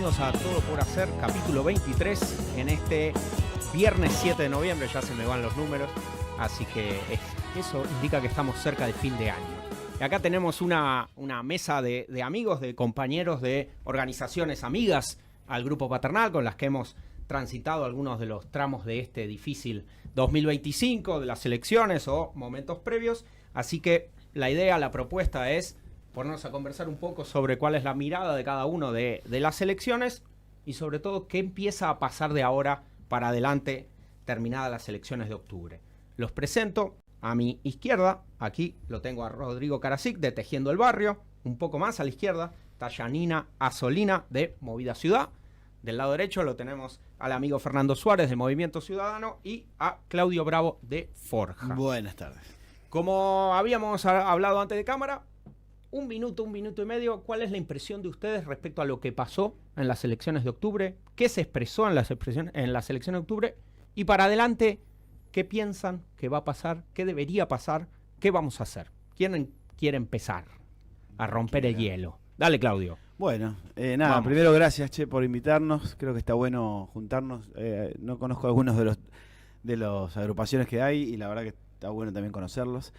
bienvenidos a Todo por Hacer, capítulo 23, en este viernes 7 de noviembre, ya se me van los números, así que eso indica que estamos cerca del fin de año. Y acá tenemos una mesa de amigos, de compañeros de organizaciones amigas al Grupo Paternal, con las que hemos transitado algunos de los tramos de este difícil 2025, de las elecciones o momentos previos, así que la idea, la propuesta es ponernos a conversar un poco sobre cuál es la mirada de cada uno de las elecciones y sobre todo qué empieza a pasar de ahora para adelante terminadas las elecciones de octubre. Los presento a mi izquierda, aquí lo tengo a Rodrigo Karasik de Tejiendo el Barrio, un poco más a la izquierda está Janina Azzolina de Movida Ciudad, del lado derecho lo tenemos al amigo Fernando Suárez de Movimiento Ciudadano y a Claudio Bravo de Forja. Buenas tardes. Como habíamos hablado antes de cámara, un minuto y medio, ¿cuál es la impresión de ustedes respecto a lo que pasó en las elecciones de octubre? ¿Qué se expresó en las elecciones de octubre? Y para adelante, ¿qué piensan que va a pasar? ¿Qué debería pasar? ¿Qué vamos a hacer? ¿Quién quiere empezar a romper el hielo? Dale, Claudio. Bueno, nada, primero gracias, por invitarnos. Creo que está bueno juntarnos. No conozco algunos de las agrupaciones que hay y la verdad que está bueno también conocerlos.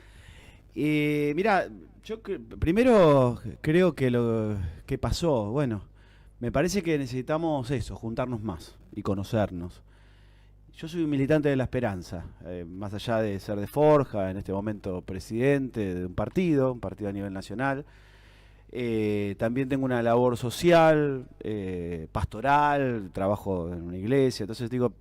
Mirá, yo primero creo que lo que pasó, bueno, me parece que necesitamos eso, juntarnos más y conocernos. Yo soy un militante de la esperanza, más allá de ser de Forja, en este momento presidente de un partido a nivel nacional. También tengo una labor social, pastoral, trabajo en una iglesia, entonces digo,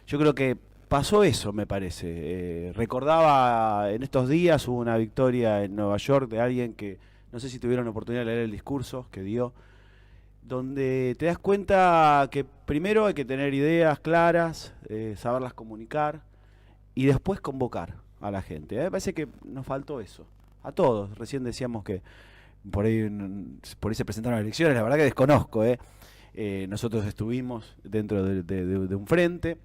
yo creo que pasó eso, me parece. Recordaba en estos días, hubo una victoria en Nueva York de alguien que, no sé si tuvieron la oportunidad de leer el discurso que dio, donde te das cuenta que primero hay que tener ideas claras, saberlas comunicar y después convocar a la gente. Me parece que nos faltó eso, a todos. Recién decíamos que por ahí se presentaron las elecciones, la verdad que desconozco. Nosotros estuvimos dentro de un frente.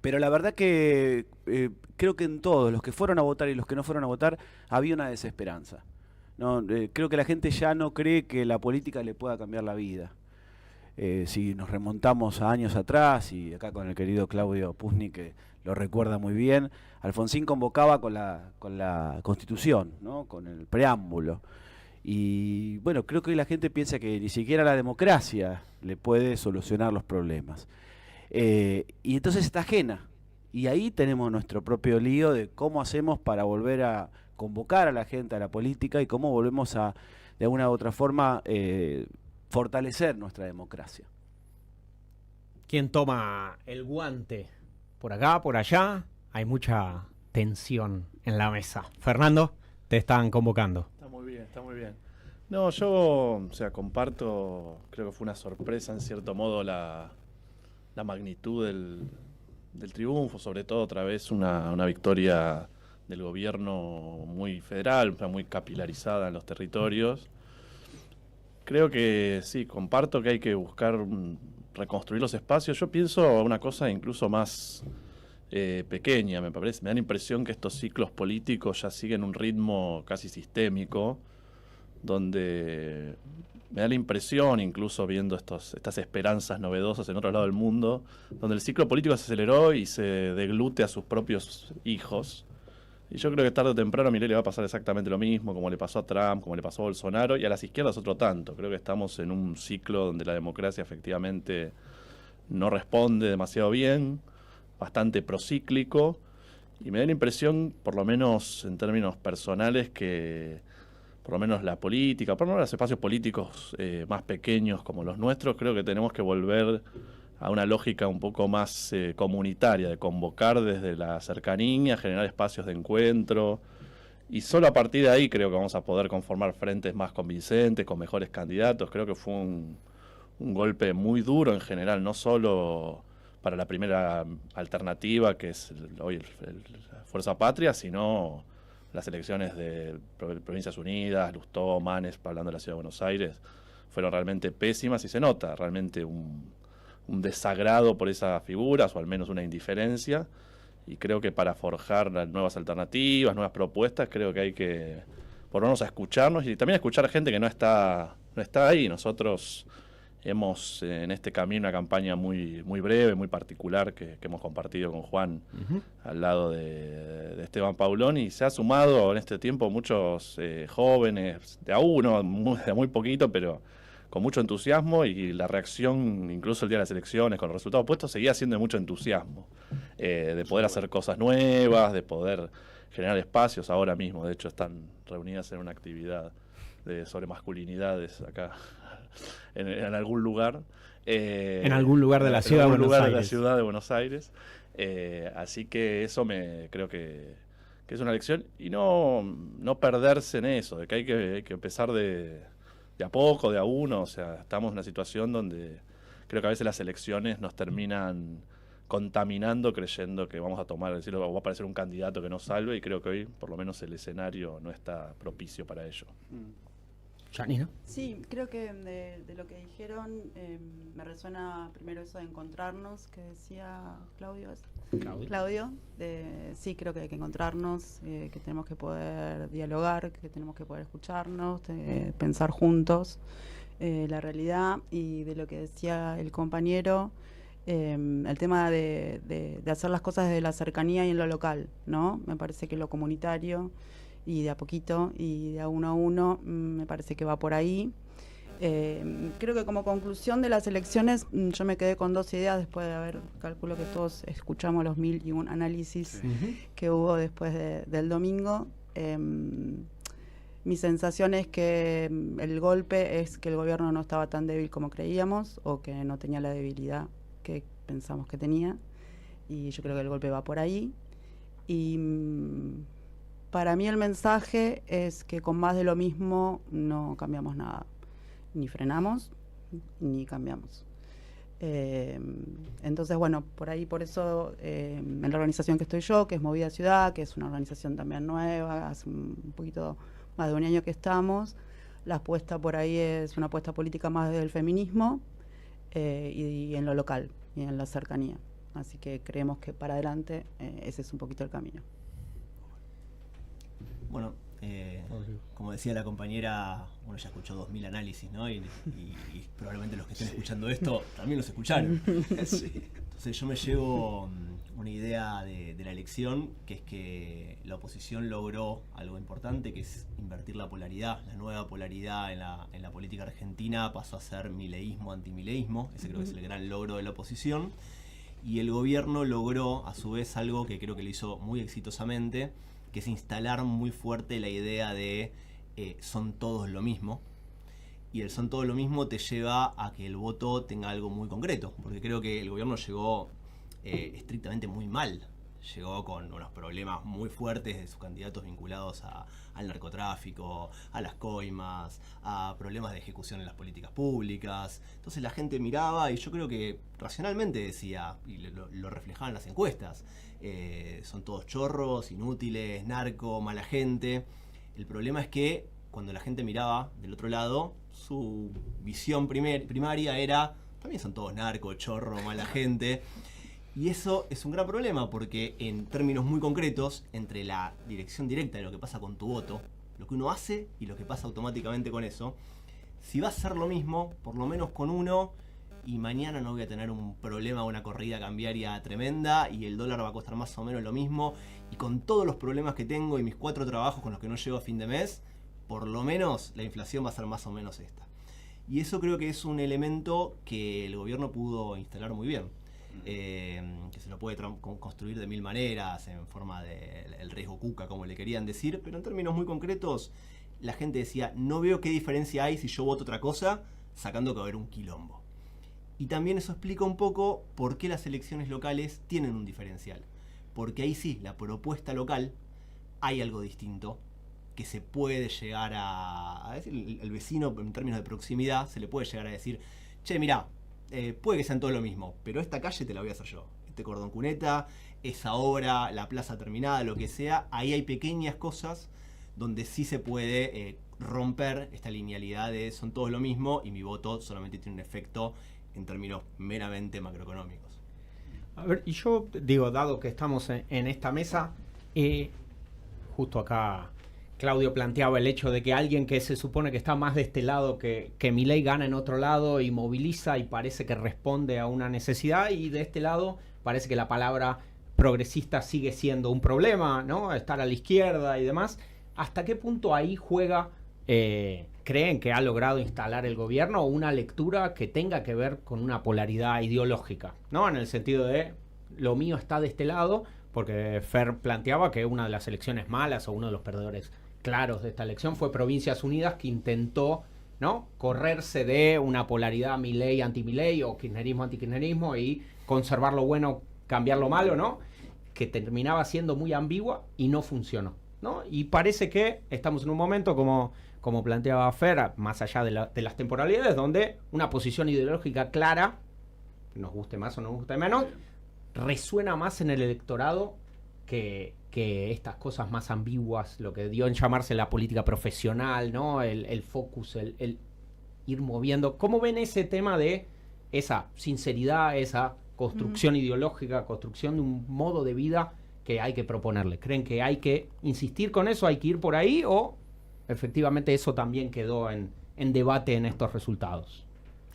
Pero la verdad que creo que en todos, los que fueron a votar y los que no fueron a votar, había una desesperanza. ¿No? Creo que la gente ya no cree que la política le pueda cambiar la vida. Si nos remontamos a años atrás, y acá con el querido Claudio Puzny, que lo recuerda muy bien, Alfonsín convocaba con la Constitución, ¿no? Con el preámbulo. Y bueno, creo que hoy la gente piensa que ni siquiera la democracia le puede solucionar los problemas. Y entonces está ajena. Y ahí tenemos nuestro propio lío de cómo hacemos para volver a convocar a la gente a la política y cómo volvemos a, de alguna u otra forma, fortalecer nuestra democracia. ¿Quién toma el guante? Por acá, por allá, hay mucha tensión en la mesa. Fernando, te están convocando. Está muy bien. No, yo, comparto, creo que fue una sorpresa en cierto modo la magnitud del triunfo, sobre todo otra vez una victoria del gobierno muy federal, muy capilarizada en los territorios. Creo que sí, comparto que hay que buscar reconstruir los espacios. Yo pienso una cosa incluso más pequeña, me da la impresión que estos ciclos políticos ya siguen un ritmo casi sistémico, donde me da la impresión, incluso viendo estas esperanzas novedosas en otro lado del mundo, donde el ciclo político se aceleró y se deglute a sus propios hijos. Y yo creo que tarde o temprano a Milei le va a pasar exactamente lo mismo, como le pasó a Trump, como le pasó a Bolsonaro, y a las izquierdas otro tanto. Creo que estamos en un ciclo donde la democracia efectivamente no responde demasiado bien, bastante procíclico, y me da la impresión, por lo menos en términos personales, que por lo menos la política, por lo menos los espacios políticos más pequeños como los nuestros, creo que tenemos que volver a una lógica un poco más comunitaria, de convocar desde la cercanía, generar espacios de encuentro, y solo a partir de ahí creo que vamos a poder conformar frentes más convincentes, con mejores candidatos. Creo que fue un golpe muy duro en general, no solo para la primera alternativa, que es hoy la Fuerza Patria, sino las elecciones de Provincias Unidas, Lustó, Manes, hablando de la Ciudad de Buenos Aires, fueron realmente pésimas y se nota realmente un desagrado por esas figuras, o al menos una indiferencia, y creo que para forjar nuevas alternativas, nuevas propuestas, creo que hay que ponernos a escucharnos y también a escuchar a gente que no está ahí. Nosotros hemos en este camino una campaña muy, muy breve, muy particular que hemos compartido con Juan al lado de Esteban Paulón, y se ha sumado en este tiempo muchos jóvenes, de a uno, de muy poquito, pero con mucho entusiasmo, y la reacción, incluso el día de las elecciones, con los resultados puestos, seguía siendo de mucho entusiasmo, de poder hacer cosas nuevas, de poder generar espacios. Ahora mismo, de hecho, están reunidas en una actividad sobre masculinidades acá en algún lugar. En algún lugar de la ciudad de Buenos Aires. De la ciudad de Buenos Aires. Así que eso creo que es una lección, y no perderse en eso, de que hay que empezar de a poco, de a uno. O sea, estamos en una situación donde creo que a veces las elecciones nos terminan contaminando, creyendo que vamos a tomar, decirlo, va a aparecer un candidato que nos salve, y creo que hoy por lo menos el escenario no está propicio para ello. Janina. Sí, creo que de lo que dijeron me resuena primero eso de encontrarnos, que decía Claudio. Sí, creo que hay que encontrarnos, que tenemos que poder dialogar, que tenemos que poder escucharnos, pensar juntos la realidad. Y de lo que decía el compañero, el tema de hacer las cosas desde la cercanía y en lo local, ¿no? Me parece que lo comunitario, y de a poquito y de a uno, me parece que va por ahí. Creo que como conclusión de las elecciones, yo me quedé con dos ideas después de haber, calculo que todos escuchamos los 1001 análisis que hubo después del domingo. Mi sensación es que el golpe es que el gobierno no estaba tan débil como creíamos, o que no tenía la debilidad que pensamos que tenía, y yo creo que el golpe va por ahí. Y para mí el mensaje es que con más de lo mismo no cambiamos nada, ni frenamos ni cambiamos. Entonces, bueno, por eso en la organización que estoy yo, que es Movida Ciudad, que es una organización también nueva, hace un poquito más de un año que estamos, la apuesta por ahí es una apuesta política más desde el feminismo, y en lo local y en la cercanía. Así que creemos que para adelante ese es un poquito el camino. Bueno, como decía la compañera, uno ya escuchó 2000 análisis, ¿no? Y probablemente los que estén escuchando esto también los escucharon. Sí. Entonces yo me llevo una idea de la elección, que es que la oposición logró algo importante, que es invertir la polaridad. La nueva polaridad en la política argentina pasó a ser mileísmo, antimileísmo. Ese creo que es el gran logro de la oposición. Y el gobierno logró, a su vez, algo que creo que lo hizo muy exitosamente, que es instalar muy fuerte la idea de son todos lo mismo. Y el son todos lo mismo te lleva a que el voto tenga algo muy concreto, porque creo que el gobierno llegó estrictamente muy mal. Llegó con unos problemas muy fuertes de sus candidatos vinculados al narcotráfico, a las coimas, a problemas de ejecución en las políticas públicas. Entonces la gente miraba, y yo creo que racionalmente decía, y lo reflejaban las encuestas, son todos chorros, inútiles, narco, mala gente. El problema es que cuando la gente miraba del otro lado, su visión primaria era, también son todos narco, chorro, mala gente. Y eso es un gran problema, porque en términos muy concretos, entre la dirección directa de lo que pasa con tu voto, lo que uno hace y lo que pasa automáticamente con eso, si va a ser lo mismo, por lo menos con uno, y mañana no voy a tener un problema, una corrida cambiaria tremenda, y el dólar va a costar más o menos lo mismo, y con todos los problemas que tengo y mis 4 trabajos con los que no llego a fin de mes, por lo menos la inflación va a ser más o menos esta. Y eso creo que es un elemento que el gobierno pudo instalar muy bien. Que se lo puede construir de 1000 maneras, en forma del riesgo cuca, como le querían decir, pero en términos muy concretos, la gente decía, no veo qué diferencia hay si yo voto otra cosa, sacando que va a haber un quilombo. Y también eso explica un poco por qué las elecciones locales tienen un diferencial. Porque ahí sí, la propuesta local, hay algo distinto, que se puede llegar a decir, el vecino en términos de proximidad, se le puede llegar a decir, che, mirá, puede que sean todo lo mismo, pero esta calle te la voy a hacer yo. Este cordón cuneta, esa obra, la plaza terminada, lo que sea, ahí hay pequeñas cosas donde sí se puede romper esta linealidad de son todos lo mismo y mi voto solamente tiene un efecto en términos meramente macroeconómicos. A ver, y yo digo, dado que estamos en esta mesa, justo acá Claudio planteaba el hecho de que alguien que se supone que está más de este lado que Milei gana en otro lado y moviliza y parece que responde a una necesidad, y de este lado parece que la palabra progresista sigue siendo un problema, ¿no? Estar a la izquierda y demás. ¿Hasta qué punto ahí juega, creen que ha logrado instalar el gobierno una lectura que tenga que ver con una polaridad ideológica, ¿no? En el sentido de lo mío está de este lado, porque Fer planteaba que una de las elecciones malas o uno de los perdedores claros de esta elección fue Provincias Unidas, que intentó, ¿no?, correrse de una polaridad Milei anti-Milei o kirchnerismo anti-kirchnerismo y conservar lo bueno, cambiar lo malo, ¿no?, que terminaba siendo muy ambigua y no funcionó, ¿no? Y parece que estamos en un momento, como planteaba Fer, más allá de las temporalidades, donde una posición ideológica clara, nos guste más o nos guste menos, resuena más en el electorado que estas cosas más ambiguas, lo que dio en llamarse la política profesional, ¿no? El focus, el ir moviendo. ¿Cómo ven ese tema de esa sinceridad, esa construcción ideológica, construcción de un modo de vida que hay que proponerle? ¿Creen que hay que insistir con eso, hay que ir por ahí, o efectivamente eso también quedó en debate en estos resultados?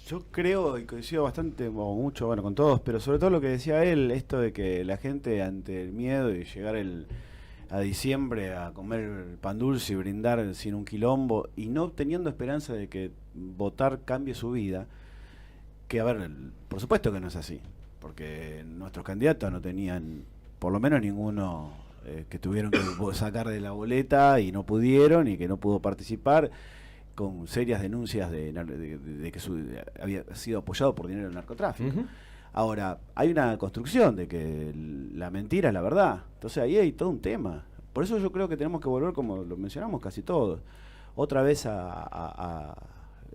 Yo creo, y coincido bastante, o mucho, bueno, con todos, pero sobre todo lo que decía él, esto de que la gente ante el miedo y llegar a diciembre a comer pan dulce y brindar sin un quilombo, y no teniendo esperanza de que votar cambie su vida, que a ver, por supuesto que no es así, porque nuestros candidatos no tenían, por lo menos ninguno que tuvieron que sacar de la boleta y no pudieron, y que no pudo participar, con serias denuncias de que había sido apoyado por dinero del narcotráfico. Ahora, hay una construcción de que la mentira es la verdad. Entonces ahí hay todo un tema. Por eso yo creo que tenemos que volver, como lo mencionamos casi todos, otra vez a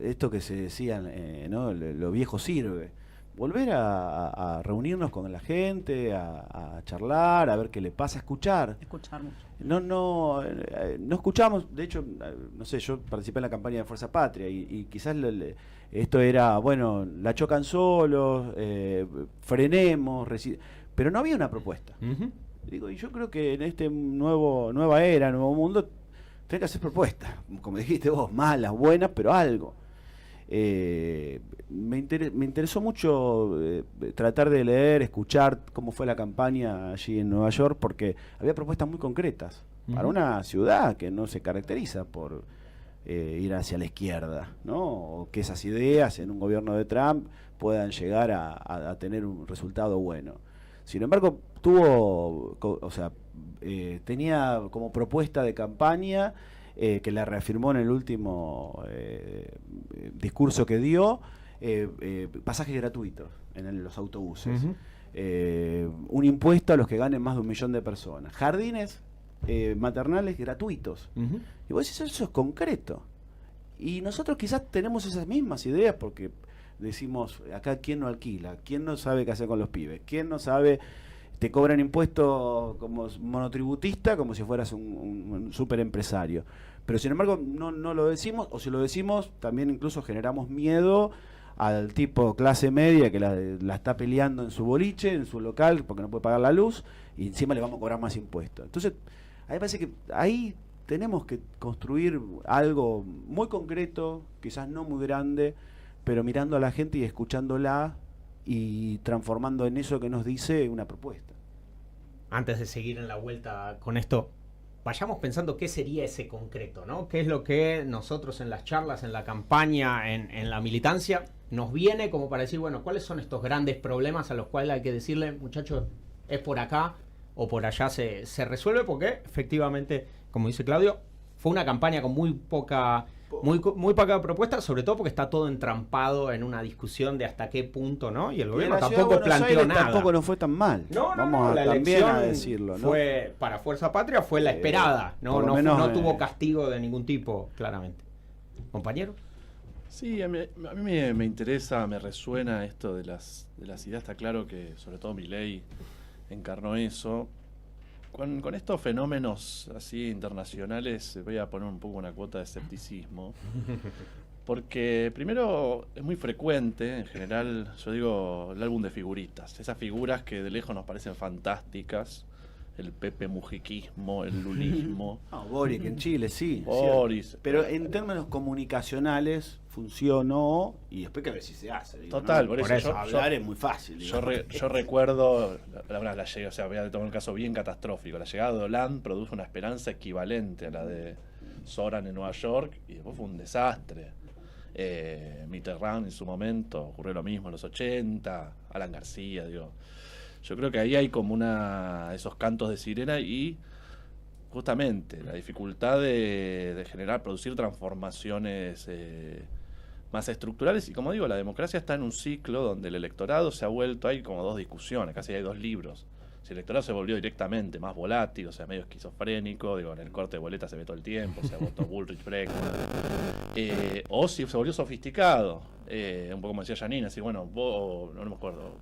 esto que se decía, ¿no? Lo viejo sirve. Volver a reunirnos con la gente, a charlar, a ver qué le pasa, a escuchar. Escuchar mucho. No escuchamos. De hecho, no sé, yo participé en la campaña de Fuerza Patria y quizás esto era, bueno, la chocan solos, frenemos, pero no había una propuesta. Digo, y yo creo que en este nueva era, nuevo mundo, tenés que hacer propuestas, como dijiste vos, malas, buenas, pero algo. Me interesó mucho tratar de leer, escuchar cómo fue la campaña allí en Nueva York, porque había propuestas muy concretas para una ciudad que no se caracteriza por ir hacia la izquierda, ¿no? O que esas ideas en un gobierno de Trump puedan llegar a tener un resultado bueno. Sin embargo, tenía como propuesta de campaña, que la reafirmó en el último discurso que dio, pasajes gratuitos en los autobuses, un impuesto a los que ganen más de 1 millón de personas, jardines maternales gratuitos. Y vos decís, eso es concreto. Y nosotros quizás tenemos esas mismas ideas porque decimos, acá quién no alquila, quién no sabe qué hacer con los pibes, quién no sabe, te cobran impuestos como monotributista, como si fueras un super empresario. Pero sin embargo no lo decimos, o si lo decimos también incluso generamos miedo al tipo clase media que la está peleando en su boliche, en su local, porque no puede pagar la luz, y encima le vamos a cobrar más impuestos. Entonces, a mí me parece que ahí tenemos que construir algo muy concreto, quizás no muy grande, pero mirando a la gente y escuchándola y transformando en eso que nos dice una propuesta. Antes de seguir en la vuelta con esto, vayamos pensando qué sería ese concreto, ¿no? ¿Qué es lo que nosotros en las charlas, en la campaña, en la militancia, nos viene como para decir, bueno, ¿cuáles son estos grandes problemas a los cuales hay que decirle, muchachos, es por acá o por allá se resuelve? Porque efectivamente, como dice Claudio, fue una campaña con muy poca propuesta, sobre todo porque está todo entrampado en una discusión de hasta qué punto, ¿no? Y el gobierno tampoco planteó nada. Tampoco nos fue tan mal. Vamos la también a decirlo, ¿no? Fue para Fuerza Patria, fue la esperada, no tuvo castigo de ningún tipo, claramente. ¿Compañero? Sí, a mí me interesa, me resuena esto de las ideas. Está claro que sobre todo Milei encarnó eso. Con estos fenómenos así internacionales voy a poner un poco una cuota de escepticismo, porque primero es muy frecuente, en general, yo digo, el álbum de figuritas, esas figuras que de lejos nos parecen fantásticas, el Pepe Mujiquismo, el lulismo. No, Boric en Chile, sí. Boris. Cierto. Pero en términos comunicacionales funcionó y después que a ver si se hace. Digo, Total, ¿no? por eso hablar es muy fácil. Yo recuerdo la llegada, o sea, voy a tomar un caso bien catastrófico. La llegada de Hollande produjo una esperanza equivalente a la de Soran en Nueva York y después fue un desastre. Mitterrand en su momento ocurrió lo mismo en los 80, Alan García, digo. Yo creo que ahí hay como esos cantos de sirena y justamente la dificultad de producir transformaciones más estructurales. Y como digo, la democracia está en un ciclo donde el electorado se ha vuelto, hay como dos discusiones, casi hay dos libros. Si el electorado se volvió directamente más volátil, o sea, medio esquizofrénico, digo, en el corte de boleta se ve todo el tiempo, o sea, votó Bullrich, Brecht, o si se volvió sofisticado, un poco como decía Janine, así, bueno, vos, no me acuerdo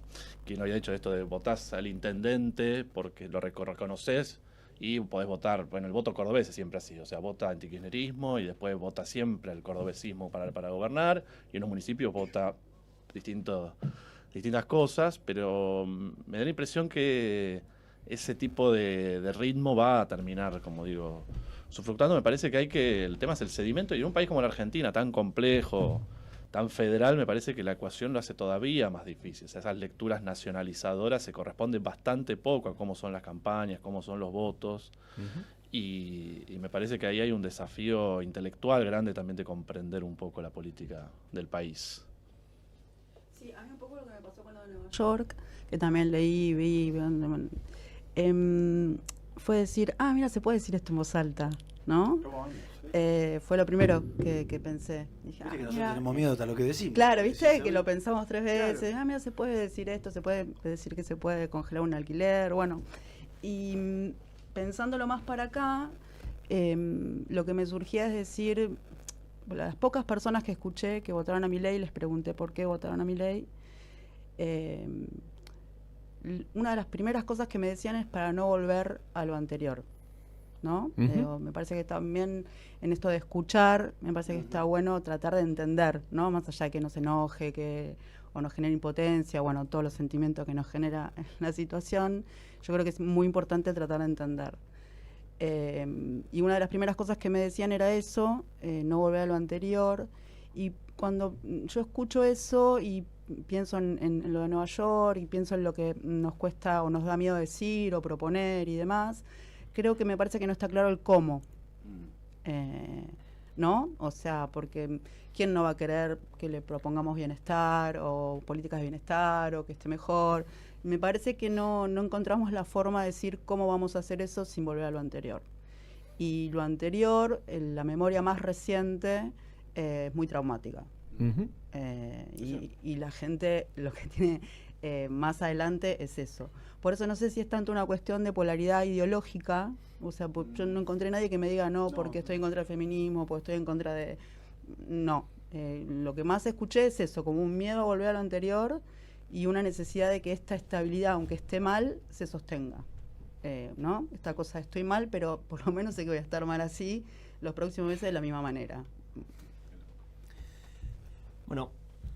quién lo había dicho esto de votás al intendente porque lo reconoces y podés votar, bueno, el voto cordobés es siempre así, o sea, vota antikirchnerismo y después vota siempre el cordobesismo para gobernar, y en los municipios vota distintas cosas, pero me da la impresión que ese tipo de ritmo va a terminar, como digo, sufructando. Me parece que el tema es el sedimento, y en un país como la Argentina, tan complejo, tan federal, me parece que la ecuación lo hace todavía más difícil. O sea, esas lecturas nacionalizadoras se corresponden bastante poco a cómo son las campañas, cómo son los votos, y me parece que ahí hay un desafío intelectual grande también de comprender un poco la política del país. Sí, a mí un poco lo que me pasó con lo de Nueva York, que también leí, vi, fue decir, mira, se puede decir esto en voz alta, ¿no? Fue lo primero que pensé. Dije, que nosotros tenemos miedo a lo que decimos. Claro, viste que lo pensamos 3 veces. Claro. Mira, se puede decir esto, se puede decir que se puede congelar un alquiler, bueno. Y pensándolo más para acá, lo que me surgía es decir, las pocas personas que escuché que votaron a Milei, les pregunté por qué votaron a Milei. Una de las primeras cosas que me decían es para no volver a lo anterior, ¿no? Me parece que también en esto de escuchar, me parece que está bueno tratar de entender, ¿no? Más allá de que nos enoje, o nos genere impotencia, bueno, todos los sentimientos que nos genera la situación, yo creo que es muy importante tratar de entender. Y una de las primeras cosas que me decían era eso, no volver a lo anterior. Y cuando yo escucho eso y pienso en lo de Nueva York y pienso en lo que nos cuesta o nos da miedo decir o proponer y demás, creo que me parece que no está claro el cómo. ¿No? O sea, porque ¿quién no va a querer que le propongamos bienestar o políticas de bienestar o que esté mejor? Me parece que no encontramos la forma de decir cómo vamos a hacer eso sin volver a lo anterior. Y lo anterior, la memoria más reciente, es muy traumática. Y la gente lo que tiene más adelante es eso. Por eso no sé si es tanto una cuestión de polaridad ideológica. O sea, yo no encontré nadie que me diga no, porque estoy en contra del feminismo, porque estoy en contra de... No. Lo que más escuché es eso, como un miedo a volver a lo anterior y una necesidad de que esta estabilidad, aunque esté mal, se sostenga. ¿No? Esta cosa, estoy mal, pero por lo menos sé que voy a estar mal así los próximos meses de la misma manera. Bueno,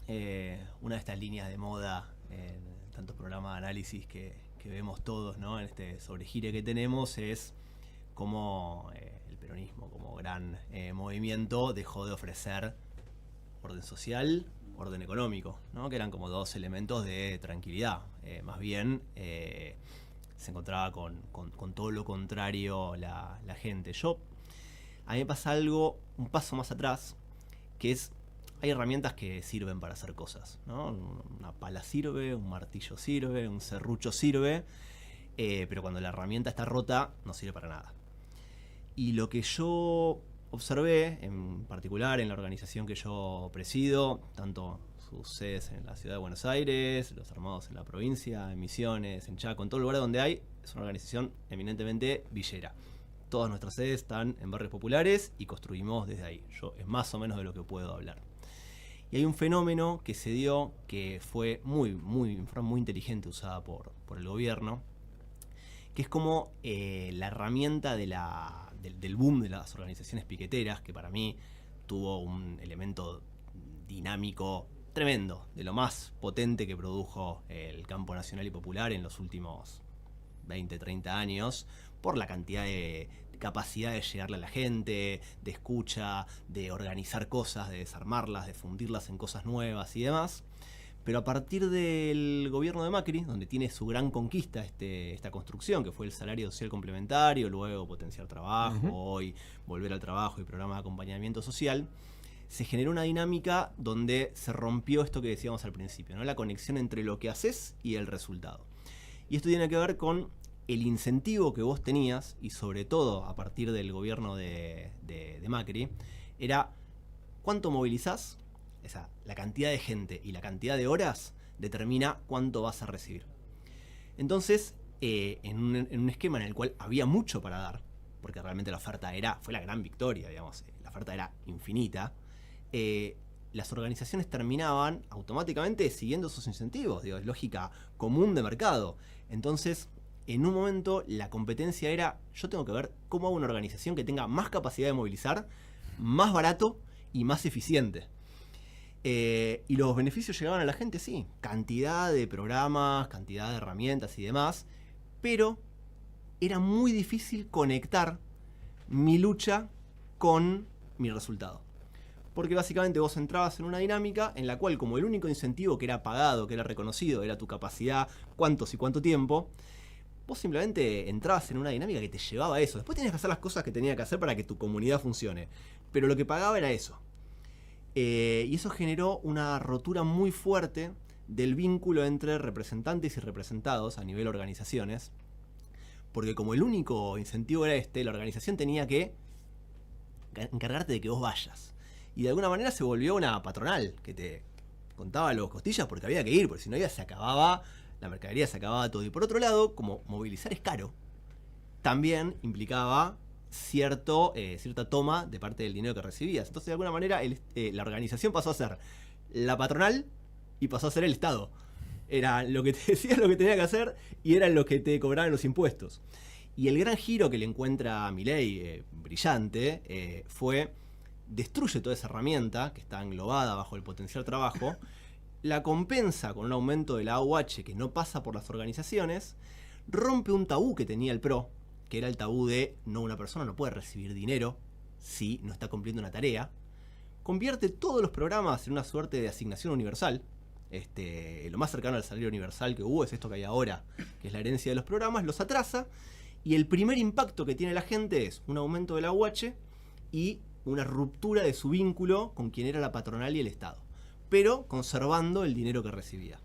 una de estas líneas de moda en tantos programas de análisis que vemos todos, ¿no? En este sobregire que tenemos es cómo el peronismo como gran movimiento dejó de ofrecer orden social, orden económico, ¿no? Que eran como dos elementos de tranquilidad. Más bien se encontraba con todo lo contrario la gente. A mí me pasa algo, un paso más atrás, que es, hay herramientas que sirven para hacer cosas, ¿no? Una pala sirve, un martillo sirve, un serrucho sirve, pero cuando la herramienta está rota no sirve para nada. Y lo que yo observé, en particular en la organización que yo presido, tanto sus sedes en la ciudad de Buenos Aires, los armados en la provincia, en Misiones, en Chaco, en todo lugar donde hay, es una organización eminentemente villera. Todas nuestras sedes están en barrios populares y construimos desde ahí. Es más o menos de lo que puedo hablar. Y hay un fenómeno que se dio que fue muy inteligente usada por el gobierno, que es como la herramienta del boom de las organizaciones piqueteras, que para mí tuvo un elemento dinámico tremendo, de lo más potente que produjo el campo nacional y popular en los últimos 20, 30 años, por la cantidad de capacidad de llegarle a la gente, de escucha, de organizar cosas, de desarmarlas, de fundirlas en cosas nuevas y demás. Pero a partir del gobierno de Macri, donde tiene su gran conquista esta construcción, que fue el salario social complementario, luego potenciar trabajo, hoy volver al trabajo y programa de acompañamiento social, se generó una dinámica donde se rompió esto que decíamos al principio, ¿no? La conexión entre lo que haces y el resultado. Y esto tiene que ver con el incentivo que vos tenías, y sobre todo a partir del gobierno de Macri, era cuánto movilizás. O sea, la cantidad de gente y la cantidad de horas determina cuánto vas a recibir. Entonces, en un esquema en el cual había mucho para dar, porque realmente la oferta fue la gran victoria, digamos, la oferta era infinita, las organizaciones terminaban automáticamente siguiendo sus incentivos, digo, es lógica común de mercado. Entonces, en un momento, la competencia era, yo tengo que ver cómo hago una organización que tenga más capacidad de movilizar, más barato y más eficiente. Y los beneficios llegaban a la gente, sí, cantidad de programas, cantidad de herramientas y demás, pero era muy difícil conectar mi lucha con mi resultado. Porque básicamente vos entrabas en una dinámica en la cual, como el único incentivo que era pagado, que era reconocido, era tu capacidad, cuántos y cuánto tiempo, vos simplemente entrabas en una dinámica que te llevaba a eso. Después tenías que hacer las cosas que tenías que hacer para que tu comunidad funcione, pero lo que pagaba era eso. Y eso generó una rotura muy fuerte del vínculo entre representantes y representados a nivel organizaciones, porque como el único incentivo era la organización tenía que encargarte de que vos vayas. Y de alguna manera se volvió una patronal que te contaba los costillas porque había que ir, porque si no se acababa, la mercadería se acababa todo. Y por otro lado, como movilizar es caro, también implicaba cierta toma de parte del dinero que recibías. Entonces, de alguna manera, la organización pasó a ser la patronal y pasó a ser el Estado. Era lo que te decía lo que tenía que hacer y era lo que te cobraban los impuestos. Y el gran giro que le encuentra a Milei, brillante, fue destruye toda esa herramienta que está englobada bajo el potencial trabajo, la compensa con un aumento de la AUH que no pasa por las organizaciones, rompe un tabú que tenía el PRO, que era el tabú de una persona no puede recibir dinero si no está cumpliendo una tarea, convierte todos los programas en una suerte de asignación universal. Lo más cercano al salario universal que hubo es esto que hay ahora, que es la herencia de los programas, los atrasa, y el primer impacto que tiene la gente es un aumento de la AUH y una ruptura de su vínculo con quien era la patronal y el Estado, pero conservando el dinero que recibía.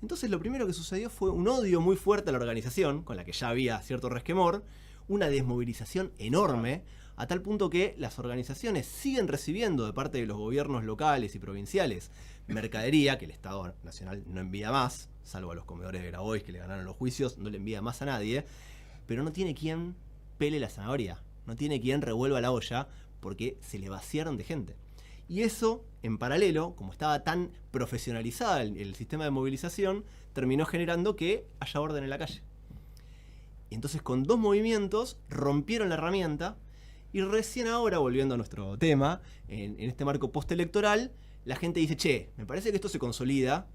Entonces lo primero que sucedió fue un odio muy fuerte a la organización, con la que ya había cierto resquemor, una desmovilización enorme, a tal punto que las organizaciones siguen recibiendo de parte de los gobiernos locales y provinciales mercadería que el Estado Nacional no envía más, salvo a los comedores de Grabois que le ganaron los juicios, no le envía más a nadie, pero no tiene quien pele la zanahoria, no tiene quien revuelva la olla, porque se le vaciaron de gente. Y eso, en paralelo, como estaba tan profesionalizada el sistema de movilización, terminó generando que haya orden en la calle. Y entonces con dos movimientos rompieron la herramienta y recién ahora, volviendo a nuestro tema, en este marco postelectoral, la gente dice, che, me parece que esto se consolida,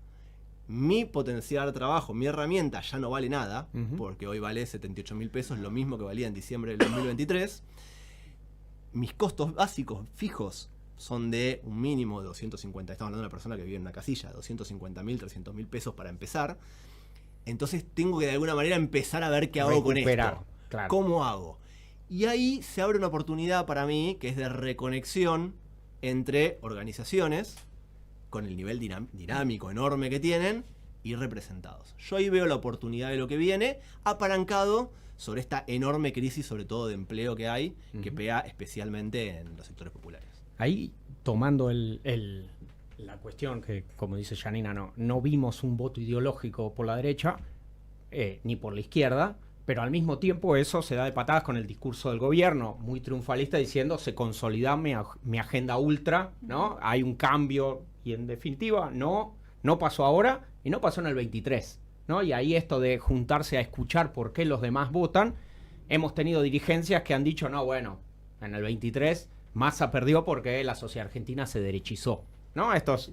mi potencial de trabajo, mi herramienta ya no vale nada, porque hoy vale 78.000 pesos, lo mismo que valía en diciembre del 2023, mis costos básicos fijos son de un mínimo de 250, estamos hablando de una persona que vive en una casilla, 250.000, 300.000 pesos para empezar. Entonces tengo que de alguna manera empezar a ver qué hago con esto. Claro. ¿Cómo hago? Y ahí se abre una oportunidad para mí que es de reconexión entre organizaciones con el nivel dinámico enorme que tienen y representados. Yo ahí veo la oportunidad de lo que viene apalancado sobre esta enorme crisis, sobre todo de empleo que hay, que pega especialmente en los sectores populares. Ahí, tomando la cuestión que, como dice Janina, no vimos un voto ideológico por la derecha, ni por la izquierda, pero al mismo tiempo eso se da de patadas con el discurso del gobierno, muy triunfalista, diciendo se consolida mi agenda ultra, ¿no? Hay un cambio y en definitiva no pasó ahora y no pasó en el 23, ¿no? Y ahí esto de juntarse a escuchar por qué los demás votan, hemos tenido dirigencias que han dicho, no, bueno, en el 23 Massa perdió porque la sociedad argentina se derechizó, ¿no? Estas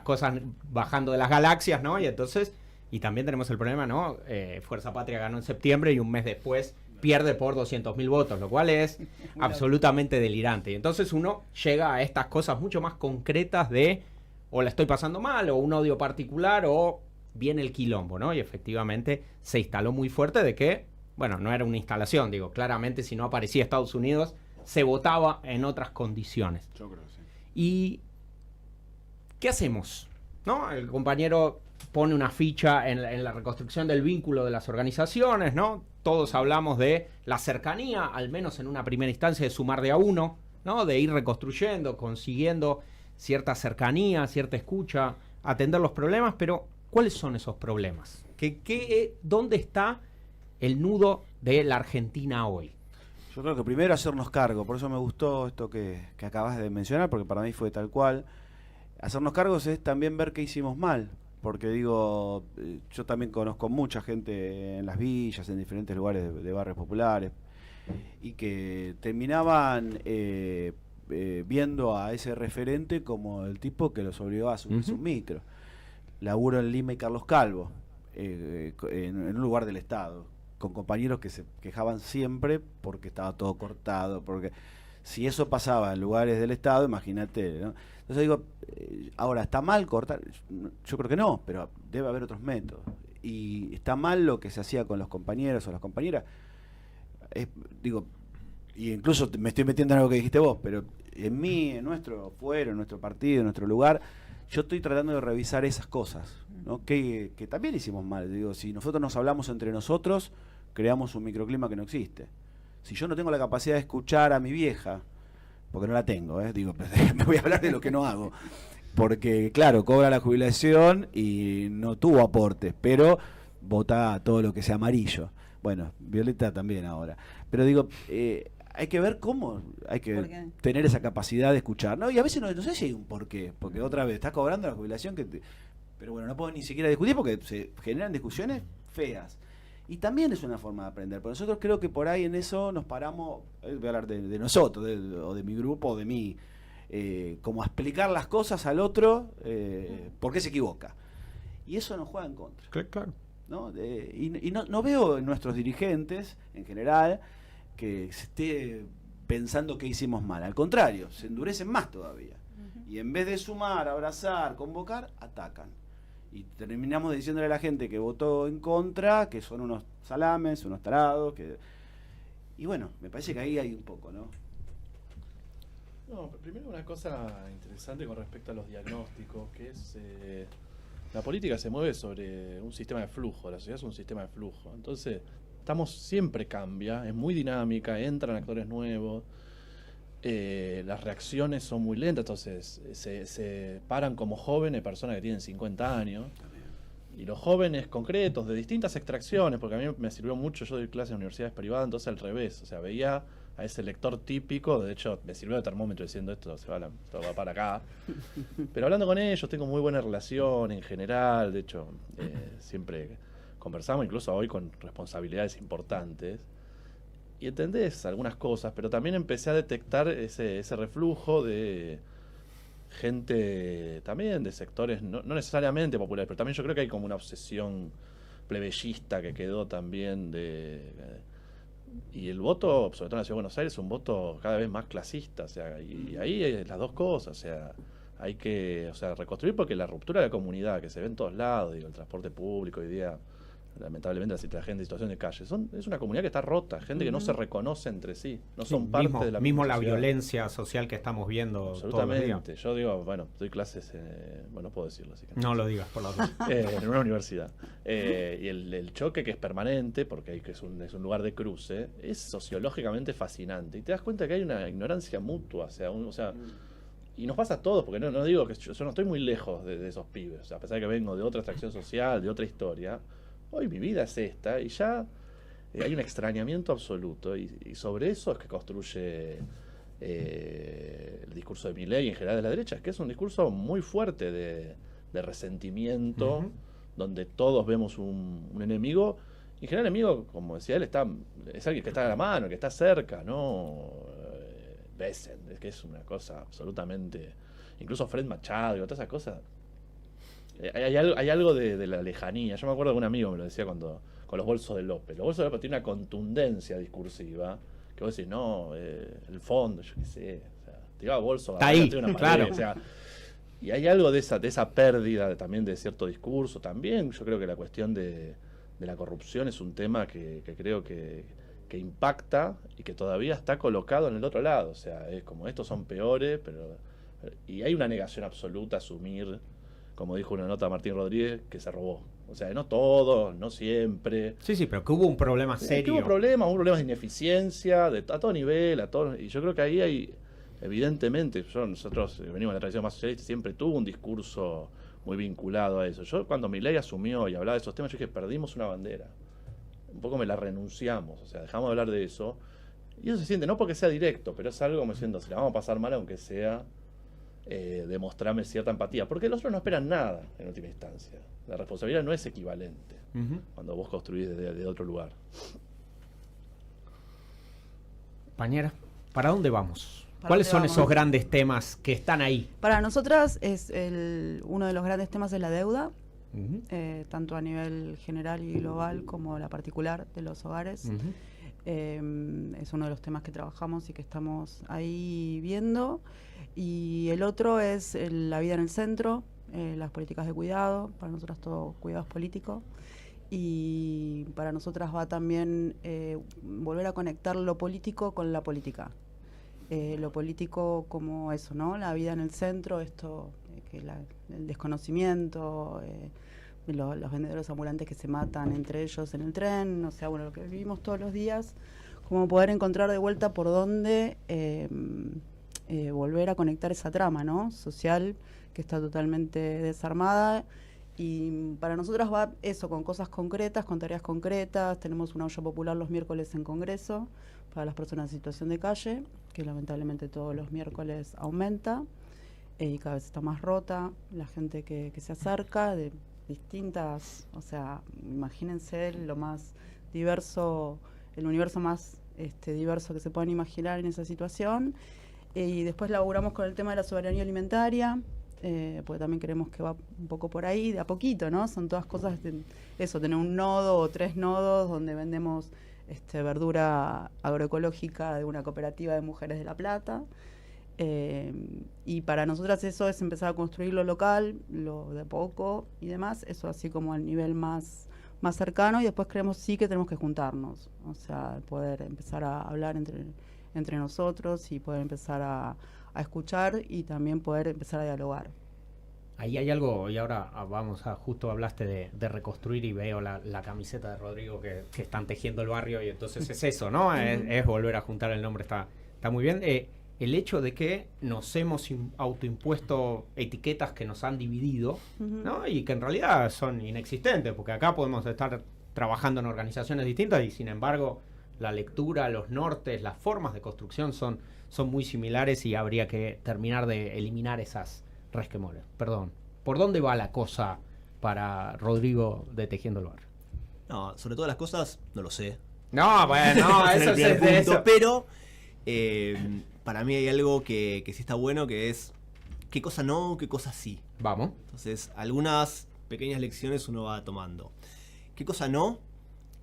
cosas bajando de las galaxias, ¿no? Y entonces Y también tenemos el problema, ¿no? Fuerza Patria ganó en septiembre y un mes después pierde por 200.000 votos, lo cual es absolutamente delirante. Y entonces uno llega a estas cosas mucho más concretas de o la estoy pasando mal, o un odio particular, o viene el quilombo, ¿no? Y efectivamente se instaló muy fuerte de que, bueno, no era una instalación, digo, claramente si no aparecía Estados Unidos, se votaba en otras condiciones. Yo creo que sí. ¿Y qué hacemos? ¿No? El compañero pone una ficha en la reconstrucción del vínculo de las organizaciones, ¿no? Todos hablamos de la cercanía, al menos en una primera instancia, de sumar de a uno, ¿no? De ir reconstruyendo, consiguiendo cierta cercanía, cierta escucha, atender los problemas, pero ¿cuáles son esos problemas? ¿Dónde está el nudo de la Argentina hoy? Yo creo que primero hacernos cargo, por eso me gustó esto que acabas de mencionar, porque para mí fue tal cual. Hacernos cargos es también ver qué hicimos mal, porque digo, yo también conozco mucha gente en las villas, en diferentes lugares de barrios populares, y que terminaban viendo a ese referente como el tipo que los obligaba a subirse un micro. Laburo en Lima y Carlos Calvo, en un lugar del Estado, con compañeros que se quejaban siempre porque estaba todo cortado, porque si eso pasaba en lugares del Estado, imagínate, ¿no? Entonces digo, ahora, ¿está mal cortar? Yo creo que no, pero debe haber otros métodos. Y está mal lo que se hacía con los compañeros o las compañeras. Digo, y incluso me estoy metiendo en algo que dijiste vos, pero en nuestro fuero, en nuestro partido, en nuestro lugar, yo estoy tratando de revisar esas cosas, ¿no? Que también hicimos mal. Digo, si nosotros nos hablamos entre nosotros, creamos un microclima que no existe. Si yo no tengo la capacidad de escuchar a mi vieja, porque no la tengo, digo, me voy a hablar de lo que no hago, porque claro, cobra la jubilación y no tuvo aportes, pero vota todo lo que sea amarillo. Bueno, Violeta también ahora. Pero digo, hay que ver cómo hay que tener esa capacidad de escuchar, ¿no? Y a veces no sé si hay un porqué, porque otra vez estás cobrando la jubilación pero bueno, no puedo ni siquiera discutir porque se generan discusiones feas. Y también es una forma de aprender. Pero nosotros creo que por ahí en eso nos paramos, voy a hablar de nosotros, o de mi grupo, o de mí, como a explicar las cosas al otro, por qué se equivoca. Y eso nos juega en contra. Claro. ¿No? Y no veo en nuestros dirigentes, en general, que se esté pensando que hicimos mal. Al contrario, se endurecen más todavía. Y en vez de sumar, abrazar, convocar, atacan. Y terminamos diciéndole a la gente que votó en contra, que son unos salames, unos tarados, y bueno, me parece que ahí hay un poco, ¿no? No, primero una cosa interesante con respecto a los diagnósticos, que es la política se mueve sobre un sistema de flujo, la sociedad es un sistema de flujo, entonces siempre cambia, es muy dinámica, entran actores nuevos, las reacciones son muy lentas, entonces se paran como jóvenes personas que tienen 50 años y los jóvenes concretos de distintas extracciones, porque a mí me sirvió mucho, yo doy clases en universidades privadas, entonces al revés, o sea, veía a ese lector típico, de hecho me sirvió de termómetro diciendo esto va para acá, pero hablando con ellos tengo muy buena relación en general, de hecho siempre conversamos, incluso hoy con responsabilidades importantes, y entendés algunas cosas, pero también empecé a detectar ese reflujo de gente también de sectores, no necesariamente populares, pero también yo creo que hay como una obsesión plebeyista que quedó también y el voto, sobre todo en la Ciudad de Buenos Aires, es un voto cada vez más clasista, o sea, y ahí hay las dos cosas, o sea, hay que reconstruir porque la ruptura de la comunidad que se ve en todos lados, digo, el transporte público hoy día, lamentablemente la gente en situación de calle, es una comunidad que está rota, gente que no se reconoce entre sí, no son parte de la mismo la sociedad. Violencia social que estamos viendo absolutamente. Todos los días. Yo digo, bueno, doy clases, bueno, no puedo decirlo así que no lo digas por la otra. en una universidad, y el choque que es permanente, porque es un lugar de cruce, es sociológicamente fascinante, y te das cuenta que hay una ignorancia mutua, y nos pasa a todos, porque no digo que yo no estoy muy lejos de esos pibes, o sea, a pesar de que vengo de otra extracción social, de otra historia, hoy mi vida es esta, y ya hay un extrañamiento absoluto, y sobre eso es que construye el discurso de Milei y en general de la derecha, es que es un discurso muy fuerte de resentimiento, donde todos vemos un enemigo, y en general el enemigo, como decía él, es alguien que está a la mano, que está cerca, ¿no? Besen, es que es una cosa absolutamente, incluso Fred Machado y todas esas cosas, hay algo de la lejanía. Yo me acuerdo que un amigo me lo decía con los bolsos de López. Los bolsos de López tienen una contundencia discursiva que vos decís, no, el fondo, yo qué sé. O sea, te iba a bolso, está ahí, una pared, claro. O sea, y hay algo de esa pérdida también de cierto discurso. También yo creo que la cuestión de la corrupción es un tema que creo que impacta y que todavía está colocado en el otro lado. O sea, es como estos son peores, y hay una negación absoluta a asumir, como dijo una nota Martín Rodríguez, que se robó. O sea, no todo, no siempre. Sí, pero que hubo un problema serio. Hubo problemas de ineficiencia, a todo nivel, y yo creo que ahí hay, evidentemente, nosotros venimos de la tradición más socialista, siempre tuvo un discurso muy vinculado a eso. Yo cuando Milei asumió y hablaba de esos temas, yo dije, perdimos una bandera. Un poco me la renunciamos, o sea, dejamos de hablar de eso. Y eso se siente, no porque sea directo, pero es algo como diciendo, si la vamos a pasar mal, aunque sea demostrarme cierta empatía. Porque los otros no esperan nada en última instancia. La responsabilidad no es equivalente cuando vos construís desde otro lugar. Pañera, ¿para dónde vamos? ¿Cuáles son esos grandes temas que están ahí? Para nosotras es uno de los grandes temas es la deuda, tanto a nivel general y global como la particular de los hogares. Es uno de los temas que trabajamos y que estamos ahí viendo. Y el otro es la vida en el centro, las políticas de cuidado. Para nosotras todo cuidado es político. Y para nosotras va también volver a conectar lo político con la política. Lo político como eso, ¿no? La vida en el centro, esto, el desconocimiento, los vendedores ambulantes que se matan entre ellos en el tren, o sea, bueno, lo que vivimos todos los días, como poder encontrar de vuelta por dónde volver a conectar esa trama, ¿no? Social, que está totalmente desarmada. Y para nosotras va eso, con cosas concretas, con tareas concretas. Tenemos una olla popular los miércoles en Congreso para las personas en situación de calle, que lamentablemente todos los miércoles aumenta y cada vez está más rota. La gente que se acerca de distintas, o sea, imagínense lo más diverso, el universo más diverso que se puedan imaginar en esa situación. Y después laburamos con el tema de la soberanía alimentaria, porque también creemos que va un poco por ahí, de a poquito, ¿no? Son todas cosas, eso, tener un nodo o 3 nodos donde vendemos verdura agroecológica de una cooperativa de mujeres de La Plata. Y para nosotras eso es empezar a construir lo local, lo de poco y demás, eso así como al nivel más cercano, y después creemos sí que tenemos que juntarnos, o sea, poder empezar a hablar entre nosotros y poder empezar a escuchar y también poder empezar a dialogar. Ahí hay algo, y ahora vamos a, justo hablaste de reconstruir y veo la camiseta de Rodrigo que están tejiendo el barrio, y entonces es eso, ¿no? Es volver a juntar el nombre, está muy bien. El hecho de que nos hemos autoimpuesto etiquetas que nos han dividido, ¿no? Y que en realidad son inexistentes, porque acá podemos estar trabajando en organizaciones distintas y sin embargo la lectura, los nortes, las formas de construcción son muy similares, y habría que terminar de eliminar esas resquemores. Perdón, ¿por dónde va la cosa para Rodrigo de Tejiendo el Barrio? No, sobre todas las cosas, no lo sé. No, bueno, eso es de eso. Pero para mí hay algo que sí está bueno, que es qué cosa no, qué cosa sí. Vamos. Entonces, algunas pequeñas lecciones uno va tomando. ¿Qué cosa no?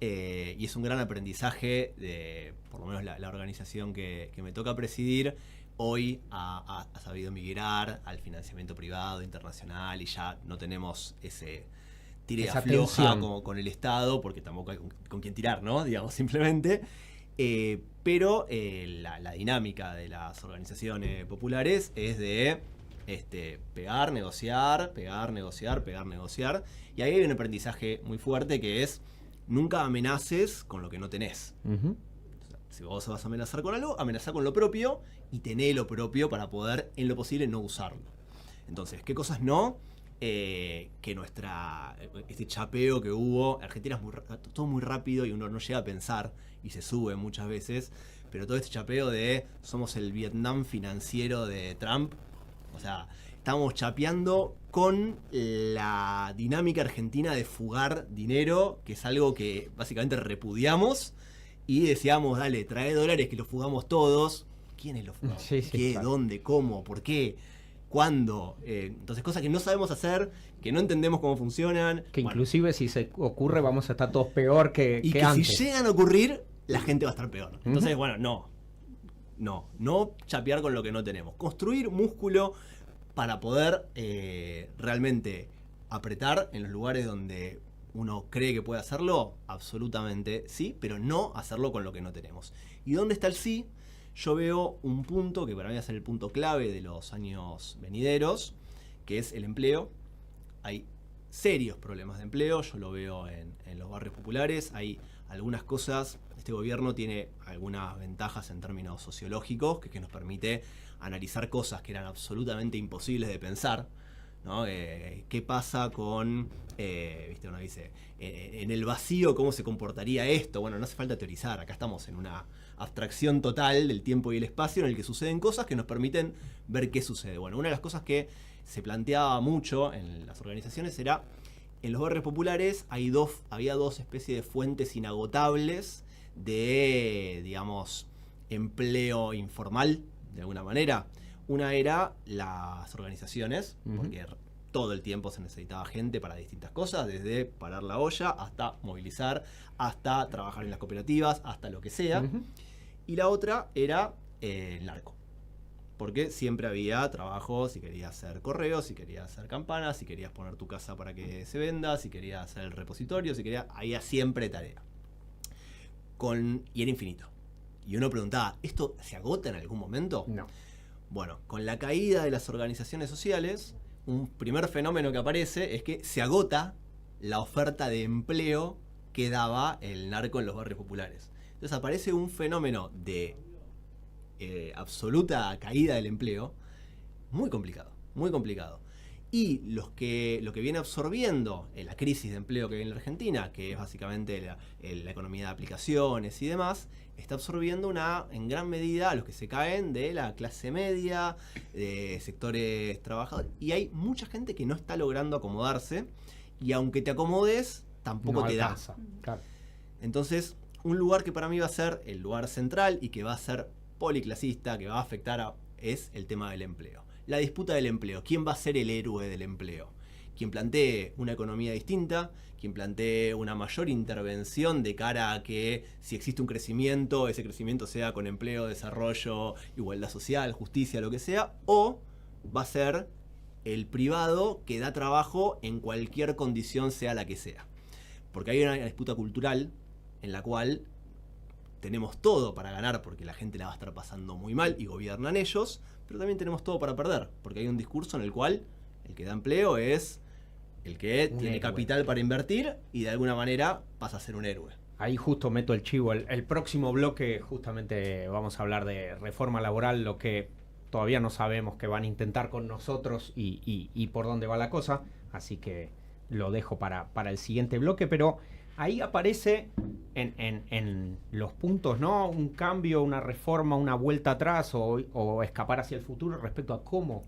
Y es un gran aprendizaje de, por lo menos, la organización que me toca presidir. Hoy ha sabido migrar al financiamiento privado internacional y ya no tenemos ese tire y afloja con el Estado, porque tampoco hay con quién tirar, ¿no? Digamos, simplemente. Pero la dinámica de las organizaciones populares es de pegar, negociar, pegar, negociar, pegar, negociar. Y ahí hay un aprendizaje muy fuerte que es: nunca amenaces con lo que no tenés. Si vos vas a amenazar con algo, amenazá con lo propio y tené lo propio para poder, en lo posible, no usarlo. Entonces, ¿qué cosas no? Que este chapeo que hubo, Argentina es todo muy rápido y uno no llega a pensar y se sube muchas veces, pero todo este chapeo de somos el Vietnam financiero de Trump, o sea, estamos chapeando con la dinámica argentina de fugar dinero, que es algo que básicamente repudiamos, y decíamos, dale, trae dólares que los fugamos todos. ¿Quiénes los fugamos? Sí, ¿Qué? claro. ¿Dónde? ¿Cómo? ¿Por qué? cuándo. Entonces, cosas que no sabemos hacer, que no entendemos cómo funcionan. Que inclusive si se ocurre vamos a estar todos peor que antes. Si llegan a ocurrir, la gente va a estar peor. Entonces, bueno, no chapear con lo que no tenemos. Construir músculo para poder realmente apretar en los lugares donde uno cree que puede hacerlo, absolutamente sí, pero no hacerlo con lo que no tenemos. ¿Y dónde está el sí? Yo veo un punto que para mí va a ser el punto clave de los años venideros, que es el empleo. Hay serios problemas de empleo, yo lo veo en los barrios populares, hay algunas cosas, este gobierno tiene algunas ventajas en términos sociológicos, que nos permite analizar cosas que eran absolutamente imposibles de pensar, ¿no? ¿Qué pasa con, viste, uno dice, en el vacío cómo se comportaría esto? Bueno, no hace falta teorizar, acá estamos en una abstracción total del tiempo y el espacio en el que suceden cosas que nos permiten ver qué sucede. Bueno, una de las cosas que se planteaba mucho en las organizaciones era, en los barrios populares había dos especies de fuentes inagotables de, digamos, empleo informal, de alguna manera. Una era las organizaciones, porque todo el tiempo se necesitaba gente para distintas cosas, desde parar la olla hasta movilizar, hasta trabajar en las cooperativas, hasta lo que sea. Y la otra era el narco. Porque siempre había trabajo, si querías hacer correos, si querías hacer campanas, si querías poner tu casa para que se venda, si querías hacer el repositorio, había siempre tarea. Y era infinito. Y uno preguntaba, ¿esto se agota en algún momento? No. Bueno, con la caída de las organizaciones sociales, un primer fenómeno que aparece es que se agota la oferta de empleo que daba el narco en los barrios populares. Entonces aparece un fenómeno de absoluta caída del empleo, muy complicado, muy complicado. Y lo que viene absorbiendo en la crisis de empleo que viene en la Argentina, que es básicamente la economía de aplicaciones y demás, está absorbiendo en gran medida a los que se caen de la clase media, de sectores trabajadores. Y hay mucha gente que no está logrando acomodarse, y aunque te acomodes, tampoco no te da. alcanza. Claro. Entonces, un lugar que para mí va a ser el lugar central y que va a ser policlasista, que va a afectar es el tema del empleo. La disputa del empleo. ¿Quién va a ser el héroe del empleo? Quien plantee una economía distinta, quien plantee una mayor intervención de cara a que si existe un crecimiento, ese crecimiento sea con empleo, desarrollo, igualdad social, justicia, lo que sea, o va a ser el privado que da trabajo en cualquier condición, sea la que sea. Porque hay una disputa cultural en la cual tenemos todo para ganar porque la gente la va a estar pasando muy mal y gobiernan ellos, pero también tenemos todo para perder, porque hay un discurso en el cual el que da empleo es el que tiene capital para invertir y de alguna manera pasa a ser un héroe. Ahí justo meto el chivo. El próximo bloque justamente vamos a hablar de reforma laboral, lo que todavía no sabemos que van a intentar con nosotros y por dónde va la cosa, así que lo dejo para el siguiente bloque, pero ahí aparece en los puntos, ¿no? Un cambio, una reforma, una vuelta atrás o escapar hacia el futuro respecto a cómo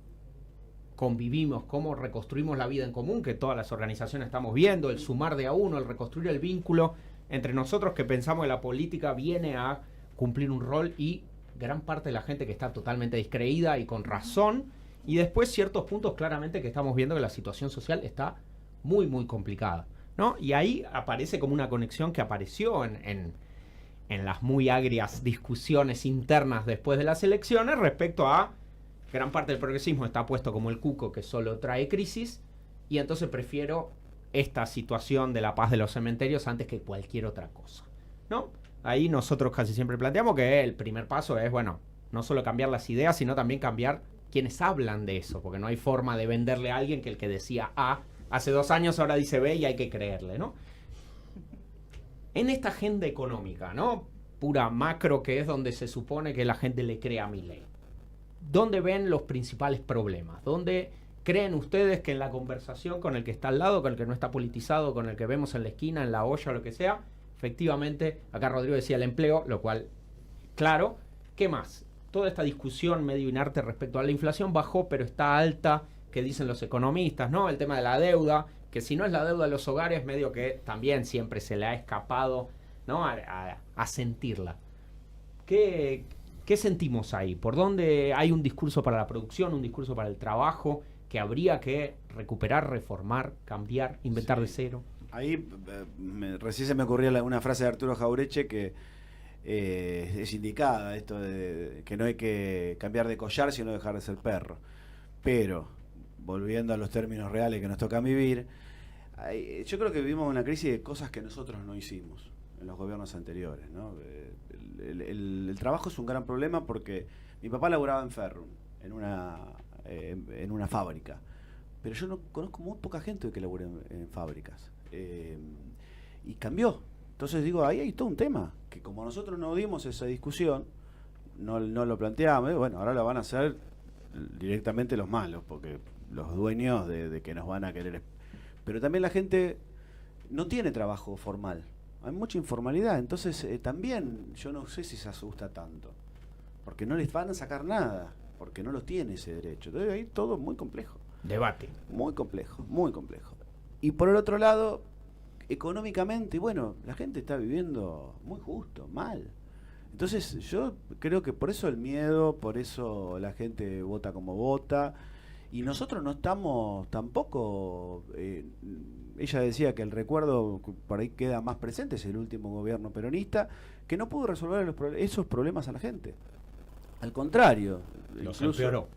convivimos, cómo reconstruimos la vida en común, que todas las organizaciones estamos viendo, el sumar de a uno, el reconstruir el vínculo entre nosotros que pensamos que la política viene a cumplir un rol y gran parte de la gente que está totalmente descreída y con razón, y después ciertos puntos claramente que estamos viendo que la situación social está muy, muy complicada, ¿no? Y ahí aparece como una conexión que apareció en las muy agrias discusiones internas después de las elecciones respecto a gran parte del progresismo está puesto como el cuco que solo trae crisis y entonces prefiero esta situación de la paz de los cementerios antes que cualquier otra cosa, ¿no? Ahí nosotros casi siempre planteamos que el primer paso es, bueno, no solo cambiar las ideas, sino también cambiar quienes hablan de eso, porque no hay forma de venderle a alguien que el que decía A hace 2 años ahora dice B y hay que creerle, ¿no? En esta agenda económica, ¿no? Pura macro, que es donde se supone que la gente le cree a Milei. ¿Dónde ven los principales problemas? ¿Dónde creen ustedes que en la conversación con el que está al lado, con el que no está politizado, con el que vemos en la esquina, en la olla o lo que sea, efectivamente, acá Rodrigo decía el empleo, lo cual, claro, ¿qué más? Toda esta discusión medio inerte respecto a la inflación bajó, pero está alta, que dicen los economistas, ¿no? El tema de la deuda, que si no es la deuda de los hogares, medio que también siempre se le ha escapado, ¿no? A sentirla. ¿Qué ¿Qué sentimos ahí? ¿Por dónde hay un discurso para la producción, un discurso para el trabajo que habría que recuperar, reformar, cambiar, inventar de cero? Ahí recién se me ocurría una frase de Arturo Jaureche que es indicada, esto de que no hay que cambiar de collar sino dejar de ser perro. Pero, volviendo a los términos reales que nos tocan vivir, yo creo que vivimos una crisis de cosas que nosotros no hicimos en los gobiernos anteriores, ¿no? El trabajo es un gran problema porque mi papá laburaba en Ferrum, en una fábrica, pero yo no conozco muy poca gente que labure en fábricas, y cambió. Entonces digo, ahí hay todo un tema que como nosotros no dimos esa discusión, no lo planteamos, bueno, ahora lo van a hacer directamente los malos, porque los dueños de que nos van a querer. Pero también la gente no tiene trabajo formal, hay mucha informalidad, entonces también yo no sé si se asusta tanto, porque no les van a sacar nada, porque no los tiene ese derecho. Entonces ahí todo muy complejo. Debate. Muy complejo, muy complejo. Y por el otro lado, económicamente, bueno, la gente está viviendo muy justo, mal. Entonces yo creo que por eso el miedo, por eso la gente vota como vota, y nosotros no estamos tampoco, ella decía que el recuerdo por ahí queda más presente, es el último gobierno peronista, que no pudo resolver esos problemas a la gente. Al contrario, Los empeoró.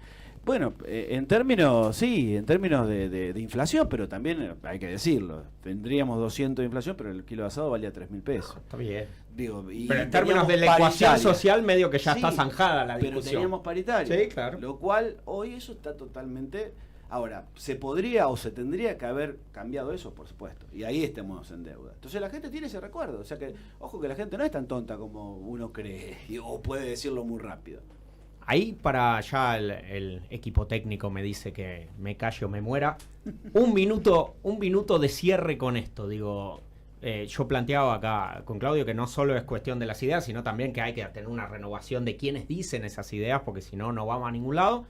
Bueno, en términos de inflación, pero también hay que decirlo, tendríamos 200 de inflación, pero el kilo de asado valía 3.000 pesos. Está bien. Digo, Pero en términos de la ecuación social, medio que ya está zanjada la discusión. Pero teníamos paritaria. Sí, claro. Lo cual, hoy eso está totalmente... Ahora, se podría o se tendría que haber cambiado eso, por supuesto. Y ahí estamos en deuda. Entonces la gente tiene ese recuerdo. O sea que, ojo que la gente no es tan tonta como uno cree, o puede decirlo muy rápido. Ahí para ya el equipo técnico me dice que me calle o me muera. Un minuto de cierre con esto. Digo, yo planteaba acá con Claudio que no solo es cuestión de las ideas, sino también que hay que tener una renovación de quienes dicen esas ideas, porque si no, no vamos a ningún lado.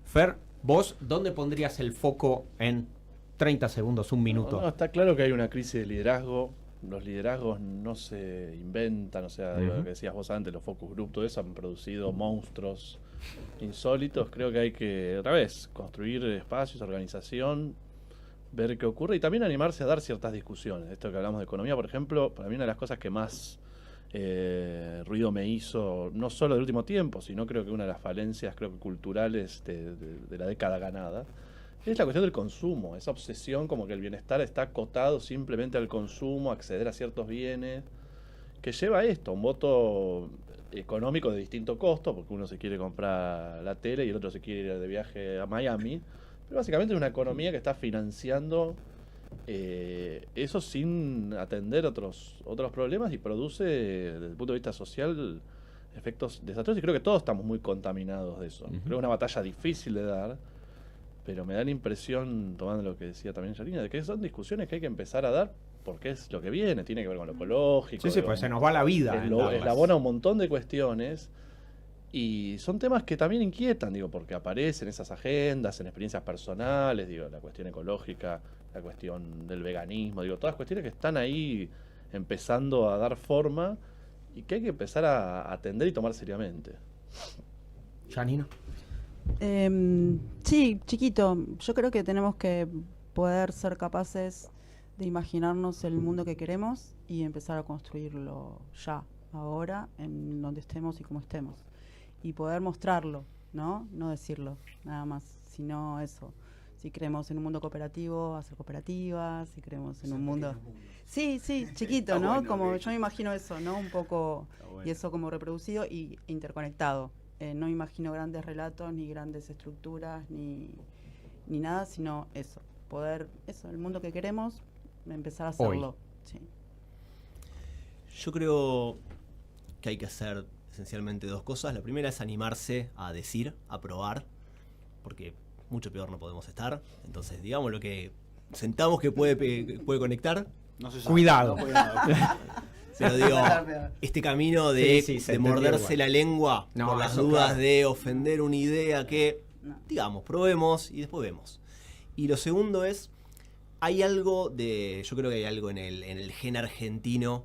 Fer, vos, ¿dónde pondrías el foco en 30 segundos, un minuto? No, está claro que hay una crisis de liderazgo. Los liderazgos no se inventan, o sea, digo, lo que decías vos antes, los focus group, todo eso han producido monstruos insólitos. Creo que hay que, otra vez, construir espacios, organización, ver qué ocurre y también animarse a dar ciertas discusiones. Esto que hablamos de economía, por ejemplo, para mí una de las cosas que más ruido me hizo, no solo del último tiempo, sino creo que una de las falencias culturales de la década ganada, es la cuestión del consumo, esa obsesión como que el bienestar está acotado simplemente al consumo, acceder a ciertos bienes, que lleva a esto, un voto económico de distinto costo, porque uno se quiere comprar la tele y el otro se quiere ir de viaje a Miami, pero básicamente es una economía que está financiando eso sin atender otros problemas y produce, desde el punto de vista social, efectos desastrosos, y creo que todos estamos muy contaminados de eso. Creo que es una batalla difícil de dar, pero me da la impresión, tomando lo que decía también Yarina, de que son discusiones que hay que empezar a dar porque es lo que viene, tiene que ver con lo ecológico. Sí, pues se nos va la vida. Eslabona un montón de cuestiones y son temas que también inquietan, digo, porque aparecen esas agendas, en experiencias personales, digo, la cuestión ecológica, la cuestión del veganismo, digo, todas cuestiones que están ahí empezando a dar forma y que hay que empezar a atender y tomar seriamente. Janina. Sí, chiquito, yo creo que tenemos que poder ser capaces de imaginarnos el mundo que queremos y empezar a construirlo ya, ahora, en donde estemos y como estemos. Y poder mostrarlo, ¿no? No decirlo, nada más, sino eso. Si creemos en un mundo cooperativo, hacer cooperativas, si creemos en un mundo... Sí, chiquito, ¿no? Bueno, como yo me imagino eso, ¿no? Un poco, bueno. Y eso como reproducido y interconectado. No me imagino grandes relatos, ni grandes estructuras, ni nada, sino eso, poder, el mundo que queremos, empezar a hacerlo. Sí. Yo creo que hay que hacer esencialmente dos cosas. La primera es animarse a decir, a probar, porque mucho peor no podemos estar. Entonces, digamos lo que sentamos que puede conectar. No se sabe. Cuidado. No, cuidado. Pero digo, este camino de morderse igual la lengua por las dudas claro. De ofender una idea que, digamos, probemos y después vemos. Y lo segundo es, yo creo que hay algo en el gen argentino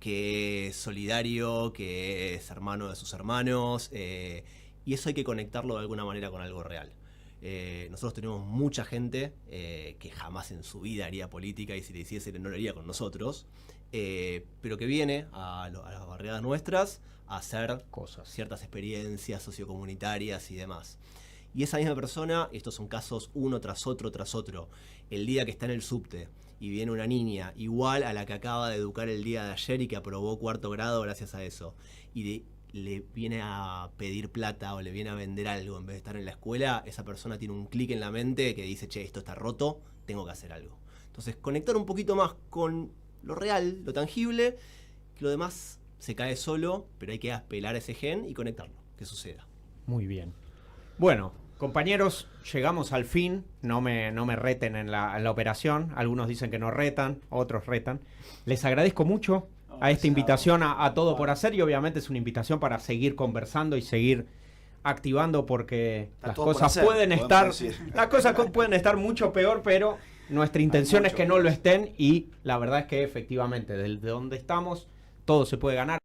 que es solidario, que es hermano de sus hermanos, y eso hay que conectarlo de alguna manera con algo real. Nosotros tenemos mucha gente que jamás en su vida haría política, y si le hiciese no lo haría con nosotros, pero que viene a las barriadas nuestras a hacer Cosas. ciertas experiencias sociocomunitarias y demás. Y esa misma persona, estos son casos uno tras otro, el día que está en el subte y viene una niña igual a la que acaba de educar el día de ayer y que aprobó 4º grado gracias a eso, y le viene a pedir plata o le viene a vender algo en vez de estar en la escuela, esa persona tiene un clic en la mente que dice, che, esto está roto, tengo que hacer algo. Entonces, conectar un poquito más con lo real, lo tangible, que lo demás se cae solo, pero hay que apelar a ese gen y conectarlo, que suceda. Muy bien. Bueno, compañeros, llegamos al fin. No me reten en la operación. Algunos dicen que no retan, otros retan. Les agradezco mucho a esta invitación a Todo por Hacer, y obviamente es una invitación para seguir conversando y seguir activando, porque las cosas pueden estar mucho peor, pero nuestra intención es que no lo estén, y la verdad es que efectivamente desde donde estamos todo se puede ganar.